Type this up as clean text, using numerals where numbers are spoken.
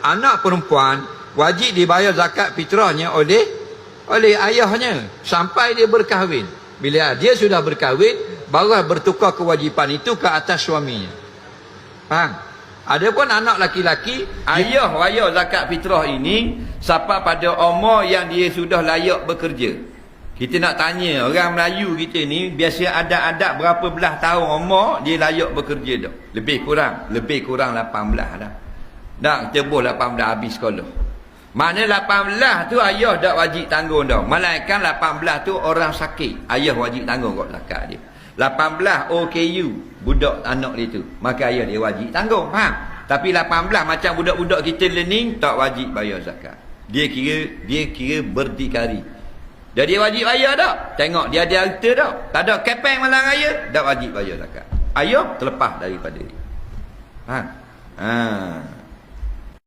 anak perempuan wajib dibayar zakat fitrahnya oleh ayahnya sampai dia berkahwin. Bila dia sudah berkahwin, baru bertukar kewajipan itu ke atas suaminya. Faham? Adapun anak laki-laki, ayah bayar zakat fitrah ini sampai pada umur yang dia sudah layak bekerja. Kita nak tanya orang Melayu kita ni, biasa adat-adat berapa belah tahun umur dia layak bekerja dah? Lebih kurang 18 dah. Dah tebus 18 habis sekolah. Mana 18 tu ayah tak wajib tanggung dah. Melainkan 18 tu orang sakit, ayah wajib tanggung kot zakat dia. 18 OKU budak anak dia tu, maka ayah dia wajib tanggung. Faham? Tapi 18 macam budak-budak kita learning tak wajib bayar zakat. Dia kira berdikari. Jadi dia wajib bayar tak? Tengok dia ada harta tak? Tak ada kepeng malam raya, tak wajib bayar zakat. Ayah terlepas daripada dia. Faham?